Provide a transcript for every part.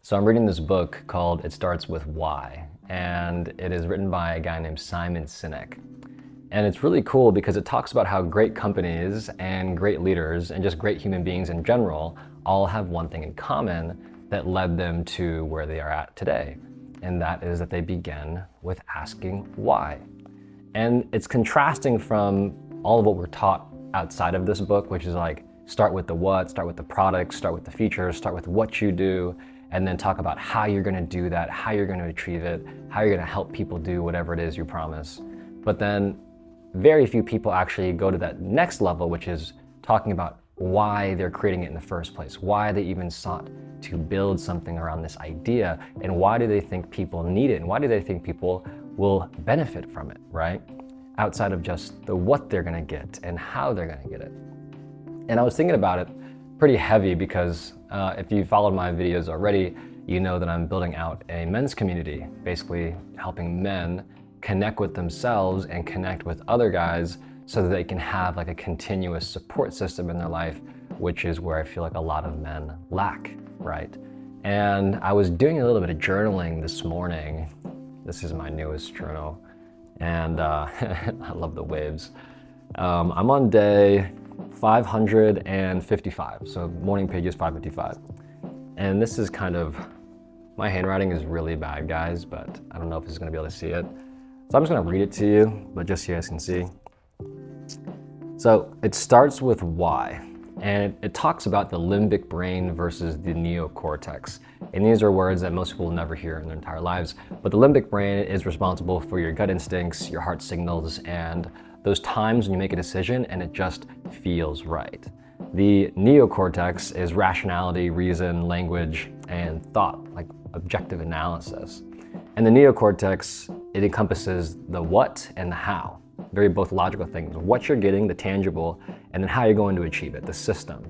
So I'm reading this book called It Starts With Why, and it is written by a guy named Simon Sinek. And it's really cool because it talks about how great companies and great leaders and just great human beings in general all have one thing in common that led them to where they are at today. And that is that they began with asking why. And it's contrasting from all of what we're taught outside of this book, which is like, start with the what, start with the product, start with the features, start with what you do, and then talk about how you're gonna do that, how you're gonna achieve it, how you're gonna help people do whatever it is you promise. But then very few people actually go to that next level, which is talking about why they're creating it in the first place, why they even sought to build something around this idea, and why do they think people need it, and why do they think people will benefit from it, right? Outside of just the what they're gonna get and how they're gonna get it. And I was thinking about it pretty heavy because if you followed my videos already, you know that I'm building out a men's community, basically helping men connect with themselves and connect with other guys so that they can have like a continuous support system in their life, which is where I feel like a lot of men lack, right? And I was doing a little bit of journaling this morning. This is my newest journal, and I love the waves. I'm on day 555, so morning page is 555. And this is kind of, my handwriting is really bad, guys, but I don't know if this is gonna be able to see it. So I'm just gonna read it to you, but just so you guys can see. So it starts with why, and it talks about the limbic brain versus the neocortex. And these are words that most people will never hear in their entire lives, but the limbic brain is responsible for your gut instincts, your heart signals, and those times when you make a decision and it just feels right. The neocortex is rationality, reason, language, and thought, like objective analysis. And the neocortex, it encompasses the what and the how. Very both logical things. What you're getting, the tangible, and then how you're going to achieve it, the system.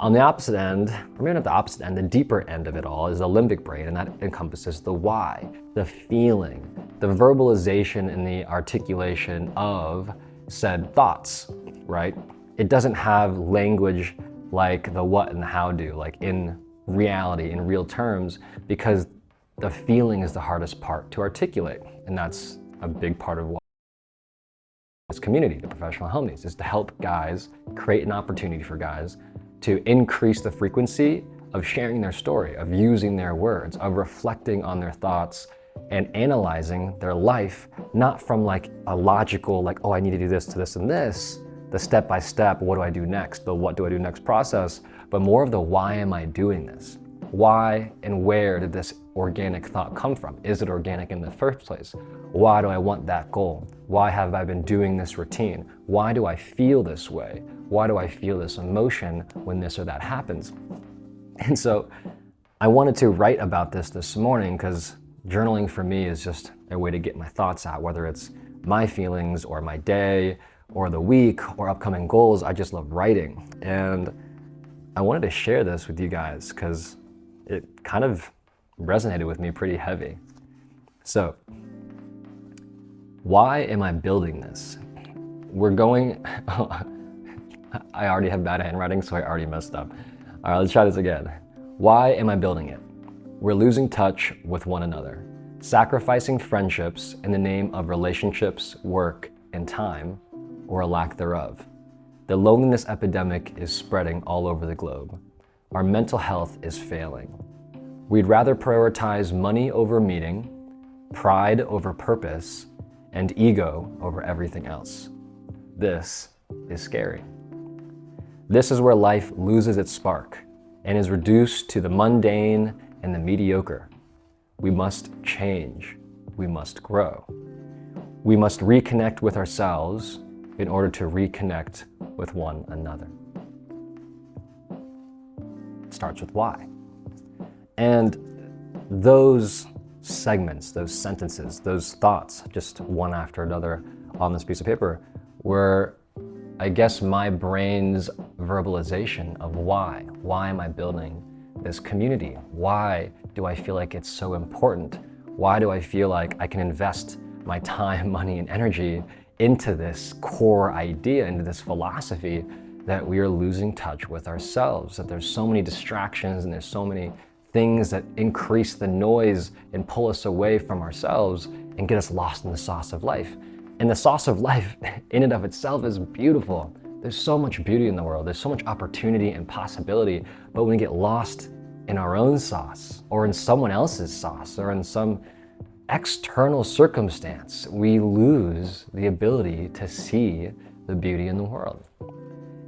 On the opposite end, or maybe not the opposite end, the deeper end of it all is the limbic brain, and that encompasses the why, the feeling, the verbalization and the articulation of said thoughts, right? It doesn't have language like the what and the how do, like in reality, in real terms, because the feeling is the hardest part to articulate. And that's a big part of what this community, the professional homies, is to help guys, create an opportunity for guys to increase the frequency of sharing their story, of using their words, of reflecting on their thoughts and analyzing their life, not from like a logical, like, oh, I need to do this to this and this, the step-by-step, what do I do next, the what do I do next process, but more of the why am I doing this? Why and where did this organic thought come from? Is it organic in the first place? Why do I want that goal? Why have I been doing this routine? Why do I feel this way? Why do I feel this emotion when this or that happens? And so I wanted to write about this morning because journaling for me is just a way to get my thoughts out, whether it's my feelings or my day or the week or upcoming goals. I just love writing. And I wanted to share this with you guys because it kind of resonated with me pretty heavy. So, why am I building this? We're going, I already have bad handwriting, so I already messed up. All right, let's try this again. Why am I building it? We're losing touch with one another, sacrificing friendships in the name of relationships, work, and time, or a lack thereof. The loneliness epidemic is spreading all over the globe. Our mental health is failing. We'd rather prioritize money over meaning, pride over purpose, and ego over everything else. This is scary. This is where life loses its spark and is reduced to the mundane and the mediocre. We must change. We must grow. We must reconnect with ourselves in order to reconnect with one another. It starts with why. And those segments, those sentences, those thoughts, just one after another on this piece of paper, were, I guess, my brain's verbalization of why. Why am I building this community? Why do I feel like it's so important? Why do I feel like I can invest my time, money, and energy into this core idea, into this philosophy that we are losing touch with ourselves, that there's so many distractions and there's so many things that increase the noise and pull us away from ourselves and get us lost in the sauce of life. And the sauce of life in and of itself is beautiful. There's so much beauty in the world. There's so much opportunity and possibility, but when we get lost in our own sauce or in someone else's sauce or in some external circumstance, we lose the ability to see the beauty in the world.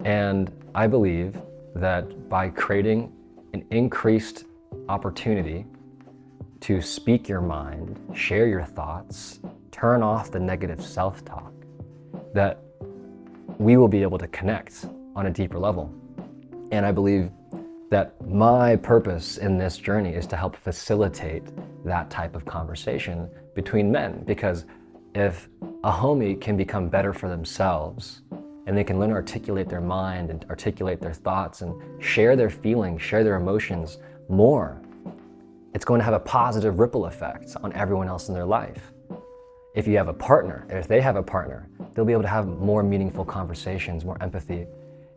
And I believe that by creating an increased opportunity to speak your mind, share your thoughts, turn off the negative self-talk, that we will be able to connect on a deeper level. And I believe that my purpose in this journey is to help facilitate that type of conversation between men. Because if a homie can become better for themselves and they can learn to articulate their mind and articulate their thoughts and share their feelings, share their emotions more, it's going to have a positive ripple effect on everyone else in their life. If you have a partner, if they have a partner, they'll be able to have more meaningful conversations, more empathy,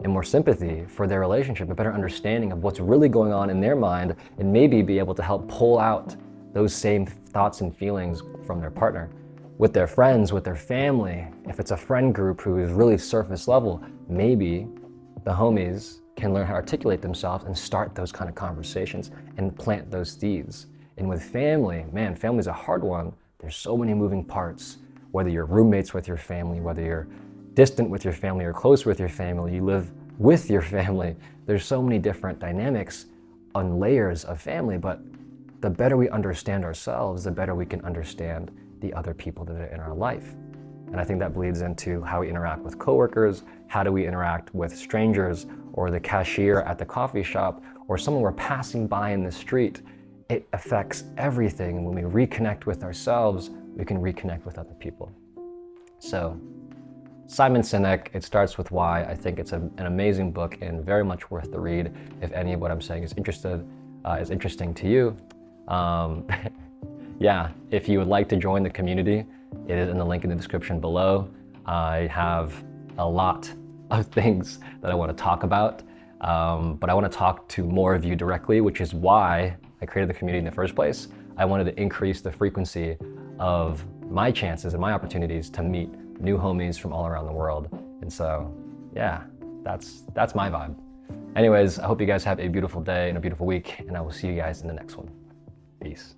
and more sympathy for their relationship, a better understanding of what's really going on in their mind, and maybe be able to help pull out those same thoughts and feelings from their partner. With their friends, with their family, if it's a friend group who is really surface level, maybe the homies can learn how to articulate themselves and start those kind of conversations and plant those seeds. And with family, man, family's a hard one. There's so many moving parts, whether you're roommates with your family, whether you're distant with your family or close with your family, you live with your family. There's so many different dynamics on layers of family, but the better we understand ourselves, the better we can understand the other people that are in our life. And I think that bleeds into how we interact with coworkers, how do we interact with strangers or the cashier at the coffee shop or someone we're passing by in the street. It affects everything. When we reconnect with ourselves, we can reconnect with other people. So Simon Sinek, It Starts With Why. I think it's an amazing book and very much worth the read if any of what I'm saying is interesting to you. Yeah, if you would like to join the community, it is in the link in the description below. I have a lot of things that I want to talk about, but I want to talk to more of you directly, which is why I created the community in the first place. I wanted to increase the frequency of my chances and my opportunities to meet new homies from all around the world. And so, yeah, that's my vibe. Anyways, I hope you guys have a beautiful day and a beautiful week, and I will see you guys in the next one. Peace.